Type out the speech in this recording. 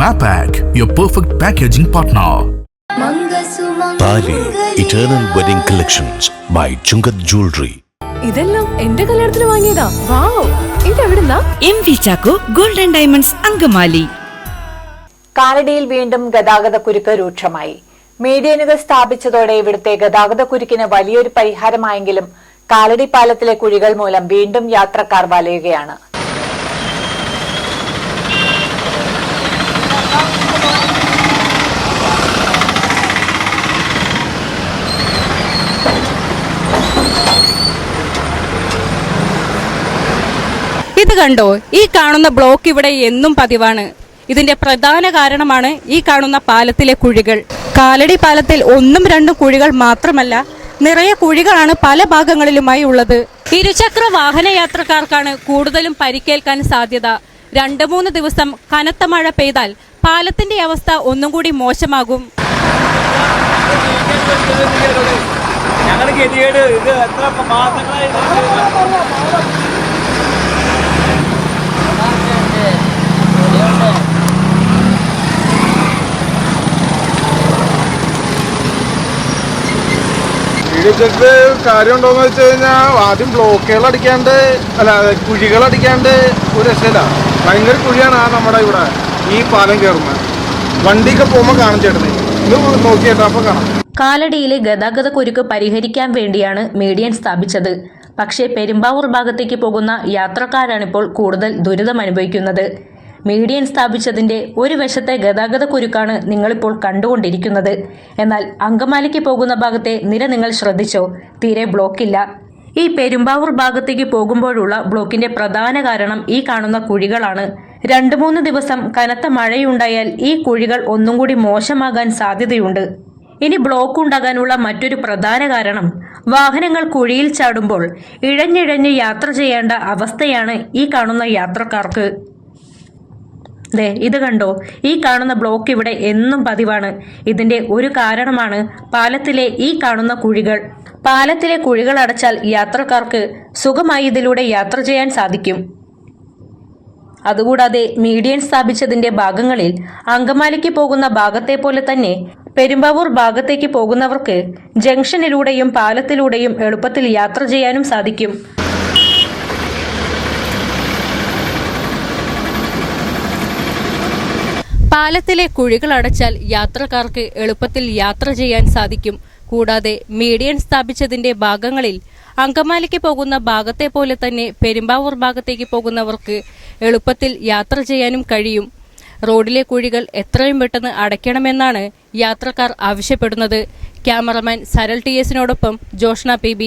Mapak, your perfect packaging partner. Tali Eternal Wedding Collections by Chungat Jewelry. ഇതെല്ലാം എന്റെ കല്യാണത്തിന് വാങ്ങിയതാ. വാവ്, ഇതെവിടുന്നാ? MV Chaco Golden Diamonds Angamaly. കാലടിയിൽ വീണ്ടും ഗതാഗതക്കുരുക്ക് രൂക്ഷമായി. മീഡിയനുകൾ സ്ഥാപിച്ചതോടെ ഇവിടുത്തെ ഗതാഗതക്കുരുക്കിന് വലിയൊരു പരിഹാരമായെങ്കിലും കാലടി പാലത്തിലെ കുഴികൾ മൂലം വീണ്ടും യാത്രക്കാർ വലയുകയാണ്. ഇത് കണ്ടോ, ഈ കാണുന്ന ബ്ലോക്ക് ഇവിടെ എന്നും പതിവാണ്. ഇതിന്റെ പ്രധാന കാരണമാണ് ഈ കാണുന്ന പാലത്തിലെ കുഴികൾ. കാലടി പാലത്തിൽ 1ഉം 2ഉം കുഴികൾ മാത്രമല്ല, നിറയെ കുഴികളാണ് പല ഭാഗങ്ങളിലുമായി ഉള്ളത്. ഇരുചക്ര വാഹന യാത്രക്കാർക്കാണ് കൂടുതലും പരിക്കേൽക്കാൻ സാധ്യത. 2-3 ദിവസം കനത്ത മഴ പെയ്താൽ പാലത്തിന്റെ അവസ്ഥ ഒന്നും കൂടി മോശമാകും. ഇടിച്ചിട്ട് കാര്യമുണ്ടോന്ന് വെച്ച് കഴിഞ്ഞാൽ ആദ്യം ബ്ലോക്കുകൾ അടിക്കാണ്ട് കുഴികൾ അടിക്കാണ്ട് ഒരു രക്ഷയില്ല. ഭയങ്കര കുഴിയാണ് നമ്മുടെ ഇവിടെ ഈ പാലം കയറുന്നത്. വണ്ടിയൊക്കെ പോകുമ്പോൾ കാണും ചേട്ടനെ, ഇത് നോക്കിയിട്ട് അപ്പൊ കാണാം. കാലടിയിലെ ഗതാഗത കുരുക്ക് പരിഹരിക്കാൻ വേണ്ടിയാണ് മീഡിയൻ സ്ഥാപിച്ചത്. പക്ഷേ പെരുമ്പാവൂർ ഭാഗത്തേക്ക് പോകുന്ന യാത്രക്കാരാണിപ്പോൾ കൂടുതൽ ദുരിതം അനുഭവിക്കുന്നത്. മീഡിയൻ സ്ഥാപിച്ചതിന്റെ ഒരു വശത്തെ ഗതാഗത കുരുക്കാണ് നിങ്ങളിപ്പോൾ കണ്ടുകൊണ്ടിരിക്കുന്നത്. എന്നാൽ അങ്കമാലിക്ക് പോകുന്ന ഭാഗത്തെ നിര നിങ്ങൾ ശ്രദ്ധിച്ചോ? തീരെ ബ്ലോക്കില്ല. ഈ പെരുമ്പാവൂർ ഭാഗത്തേക്ക് പോകുമ്പോഴുള്ള ബ്ലോക്കിന്റെ പ്രധാന കാരണം ഈ കാണുന്ന കുഴികളാണ്. 2-3 ദിവസം കനത്ത മഴയുണ്ടായാൽ ഈ കുഴികൾ ഒന്നും കൂടി മോശമാകാൻ സാധ്യതയുണ്ട്. ഇനി ബ്ലോക്ക് ഉണ്ടാകാനുള്ള മറ്റൊരു പ്രധാന കാരണം വാഹനങ്ങൾ കുഴിയിൽ ചാടുമ്പോൾ ഇഴഞ്ഞിഴഞ്ഞ് യാത്ര ചെയ്യേണ്ട അവസ്ഥയാണ് ഈ കാണുന്ന യാത്രക്കാർക്ക്. ഇത് കണ്ടോ, ഈ കാണുന്ന ബ്ലോക്ക് ഇവിടെ എന്നും പതിവാണ്. ഇതിന്റെ ഒരു കാരണമാണ് പാലത്തിലെ ഈ കാണുന്ന കുഴികൾ. പാലത്തിലെ കുഴികൾ അടച്ചാൽ യാത്രക്കാർക്ക് സുഖമായി ഇതിലൂടെ യാത്ര ചെയ്യാൻ സാധിക്കും. അതുകൂടാതെ മീഡിയൻ സ്ഥാപിച്ചതിന്റെ ഭാഗങ്ങളിൽ അങ്കമാലിക്ക് പോകുന്ന ഭാഗത്തെ പോലെ തന്നെ പെരുമ്പാവൂർ ഭാഗത്തേക്ക് പോകുന്നവർക്ക് ജംഗ്ഷനിലൂടെയും പാലത്തിലൂടെയും എളുപ്പത്തിൽ യാത്ര ചെയ്യാനും സാധിക്കും. പാലത്തിലെ കുഴികൾ അടച്ചാൽ യാത്രക്കാർക്ക് എളുപ്പത്തിൽ യാത്ര ചെയ്യാൻ സാധിക്കും. കൂടാതെ മീഡിയൻ സ്ഥാപിച്ചതിന്റെ ഭാഗങ്ങളിൽ അങ്കമാലിക്ക് പോകുന്ന ഭാഗത്തെ പോലെ തന്നെ പെരുമ്പാവൂർ ഭാഗത്തേക്ക് പോകുന്നവർക്ക് എളുപ്പത്തിൽ യാത്ര ചെയ്യാനും കഴിയും. റോഡിലെ കുഴികൾ എത്രയും പെട്ടെന്ന് അടയ്ക്കണമെന്നാണ് യാത്രക്കാർ ആവശ്യപ്പെടുന്നത്. Cameraman Saral TS Joshna PB.